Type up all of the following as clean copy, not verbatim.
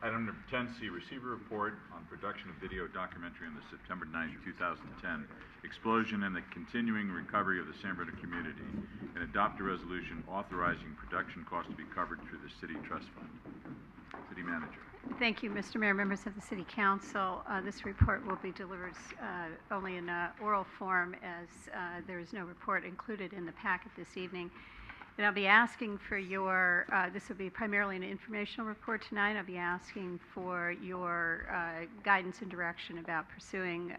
Item number 10C, receive a report on production of video documentary on the September 9, 2010 explosion and the continuing recovery of the San Bruno community, and adopt a resolution authorizing production costs to be covered through the City Trust Fund. City Manager. Thank you, Mr. Mayor, members of the City Council. This report will be delivered only in oral form, as there is no report included in the packet this evening. And I'll be asking for your, this will be primarily an informational report tonight. I'll be asking for your guidance and direction about pursuing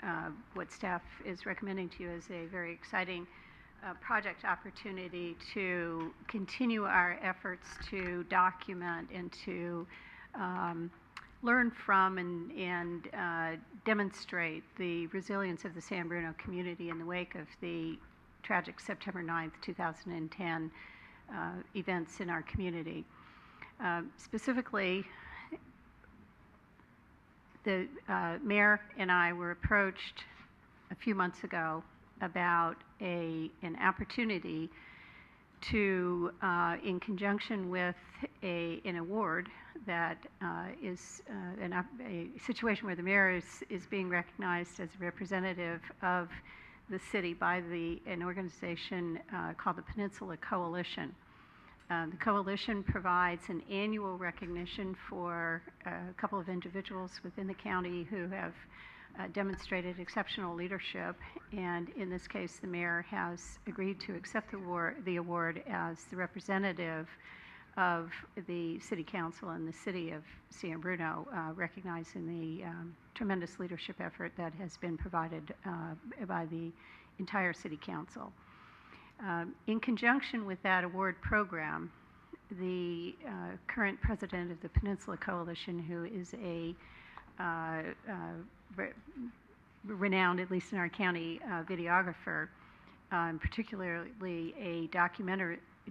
what staff is recommending to you as a very exciting project opportunity to continue our efforts to document and to learn from and demonstrate the resilience of the San Bruno community in the wake of the tragic September 9th, 2010 events in our community. Specifically, the mayor and I were approached a few months ago about an opportunity to, in conjunction with an award that is a situation where the mayor is being recognized as a representative of the city by an organization called the Peninsula Coalition. The coalition provides an annual recognition for a couple of individuals within the county who have demonstrated exceptional leadership, and in this case the mayor has agreed to accept the award as the representative of the City Council and the City of San Bruno, recognizing the tremendous leadership effort that has been provided by the entire City Council. In conjunction with that award program, the current president of the Peninsula Coalition, who is a renowned, at least in our county, videographer, particularly a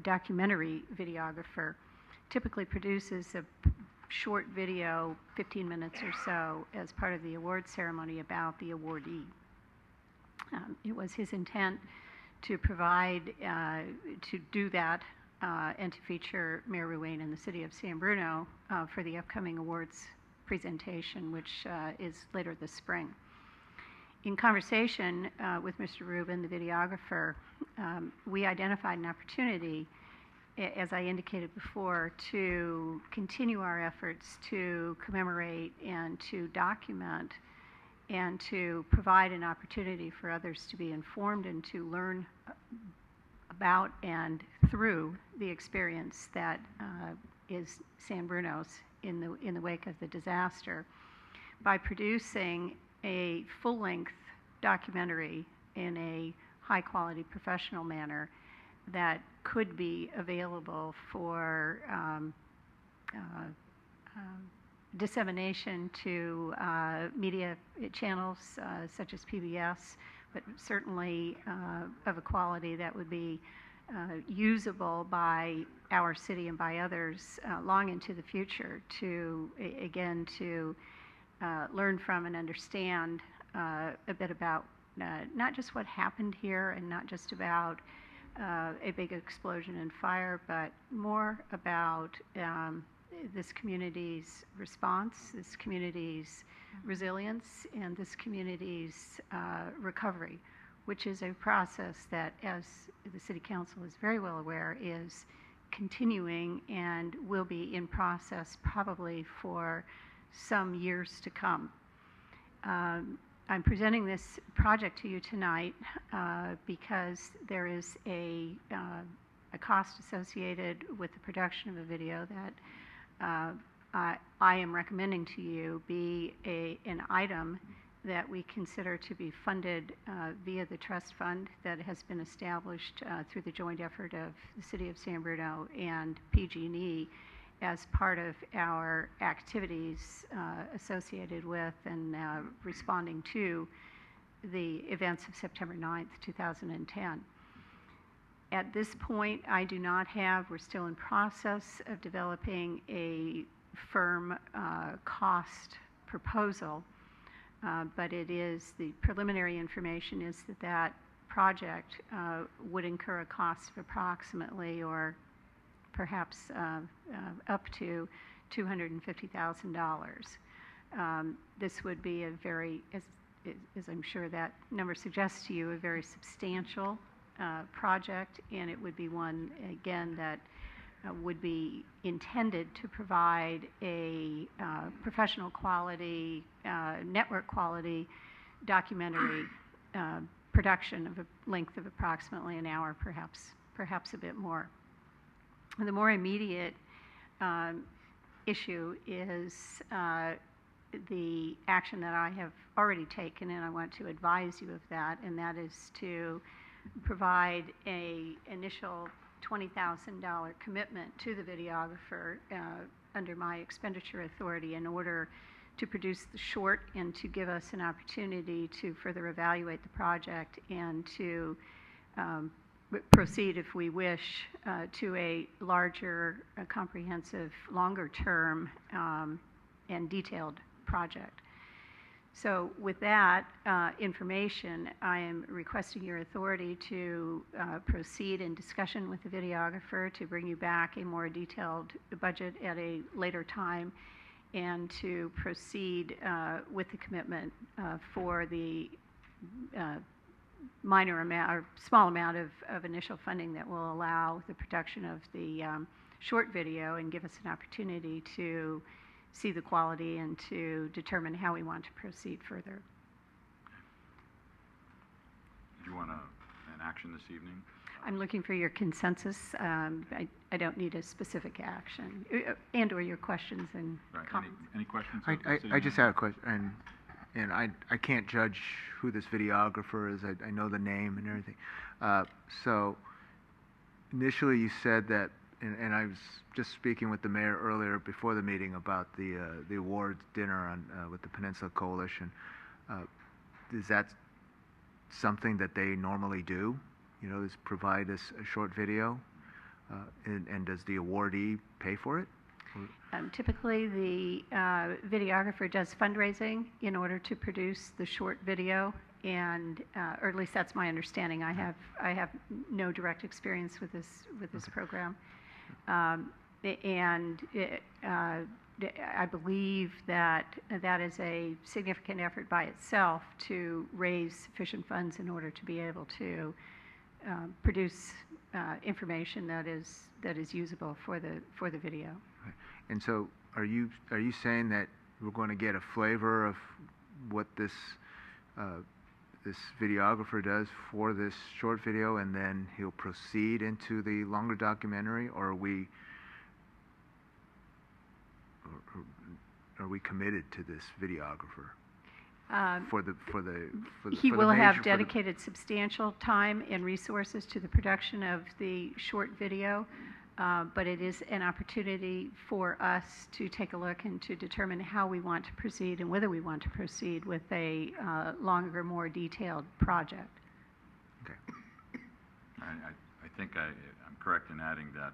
documentary videographer, typically produces a short video, 15 minutes or so, as part of the award ceremony about the awardee. It was his intent to provide, to do that and to feature Mayor Ruane and the City of San Bruno for the upcoming awards presentation, which is later this spring. In conversation with Mr. Rubin, the videographer, we identified an opportunity, as I indicated before, to continue our efforts to commemorate and to document and to provide an opportunity for others to be informed and to learn about and through the experience that is San Bruno's in the wake of the disaster, by producing a full-length documentary in a high-quality professional manner that could be available for dissemination to media channels such as PBS, but certainly of a quality that would be usable by our city and by others long into the future to, again, to learn from and understand a bit about not just what happened here and not just about a big explosion and fire, but more about this community's response, this community's resilience, and this community's recovery, which is a process that, as the City Council is very well aware, is continuing and will be in process probably for some years to come. I'm presenting this project to you tonight because there is a cost associated with the production of a video that I am recommending to you be an item that we consider to be funded via the trust fund that has been established through the joint effort of the City of San Bruno and PG&E as part of our activities associated with and responding to the events of September 9th, 2010. At this point, I do not have, we're still in process of developing a firm cost proposal, but it is, the preliminary information is that that project would incur a cost of approximately, or perhaps up to $250,000. This would be a very, as I'm sure that number suggests to you, a very substantial project, and it would be one, again, that would be intended to provide a professional quality, network quality documentary production of a length of approximately an hour, perhaps a bit more. The more immediate issue is the action that I have already taken, and I want to advise you of that, and that is to provide an initial $20,000 commitment to the videographer under my expenditure authority in order to produce the short and to give us an opportunity to further evaluate the project and to proceed, if we wish, to a larger, comprehensive, longer-term and detailed project. So with that information, I am requesting your authority to proceed in discussion with the videographer to bring you back a more detailed budget at a later time and to proceed with the commitment for the minor amount or small amount of initial funding that will allow the production of the short video and give us an opportunity to see the quality and to determine how we want to proceed further. Do you want an action this evening? I'm looking for your consensus. I don't need a specific action, and/or your questions and comments. Any questions? I just had a question, and I can't judge who this videographer is. I know the name and everything. So initially you said that, and I was just speaking with the mayor earlier before the meeting about the awards dinner on with the Peninsula Coalition. Is that something that they normally do? You know, is provide us a short video, and does the awardee pay for it? Typically, the videographer does fundraising in order to produce the short video, and or at least that's my understanding. I have no direct experience with this program, and I believe that is a significant effort by itself to raise sufficient funds in order to be able to produce information that is usable for the video. Right. And so, are you saying that we're going to get a flavor of what this this videographer does for this short video, and then he'll proceed into the longer documentary, or are we committed to this videographer? He will have dedicated substantial time and resources to the production of the short video, but it is an opportunity for us to take a look and to determine how we want to proceed and whether we want to proceed with a longer, more detailed project. Okay. I think I'm correct in adding that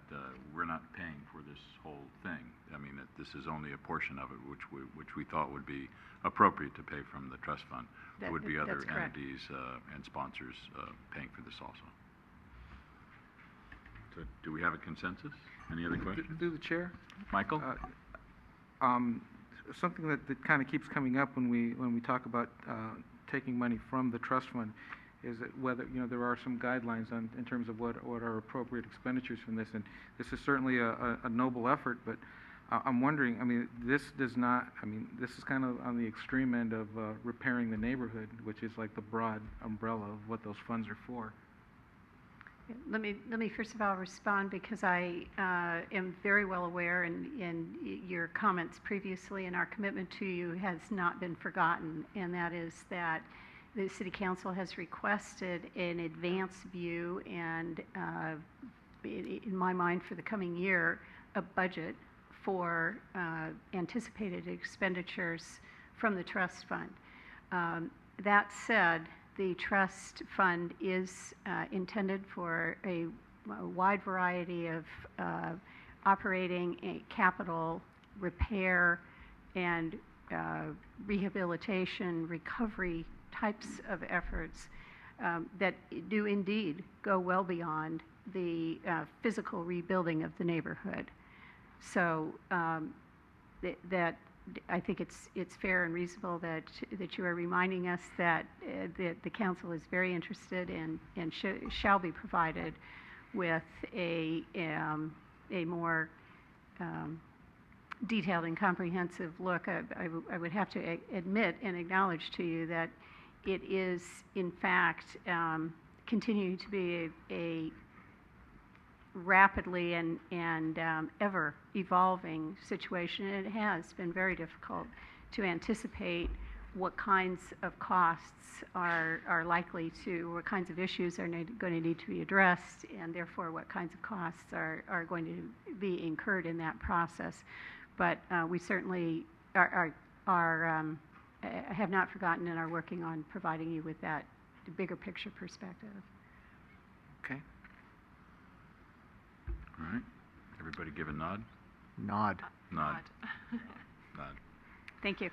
we're not paying for this whole thing. I mean, that this is only a portion of it, which we thought would be appropriate to pay from the trust fund. There would be other entities and sponsors paying for this also. So, do we have a consensus? Any other questions? Through the chair, Michael? Something that kind of keeps coming up when we talk about taking money from the trust fund is that whether there are some guidelines in terms of what are appropriate expenditures from this, and this is certainly a noble effort, but I'm wondering, I mean, this is kind of on the extreme end of repairing the neighborhood, which is like the broad umbrella of what those funds are for. Let me first of all respond, because I am very well aware, and your comments previously and our commitment to you has not been forgotten, and that is that the City Council has requested an advance view and, in my mind, for the coming year, a budget for anticipated expenditures from the trust fund. That said, the trust fund is intended for a wide variety of operating, capital, repair, and rehabilitation, recovery types of efforts that do indeed go well beyond the physical rebuilding of the neighborhood. So that I think it's fair and reasonable that you are reminding us that the council is very interested and shall be provided with a more detailed and comprehensive look. I would have to admit and acknowledge to you that it is, in fact, continuing to be a rapidly and ever evolving situation, and it has been very difficult to anticipate what kinds of costs are likely to, what kinds of issues are going to need to be addressed, and therefore what kinds of costs are going to be incurred in that process. But we certainly have not forgotten and are working on providing you with that bigger picture perspective. Okay. All right. Everybody give a nod? Nod. Nod. Nod. Thank you.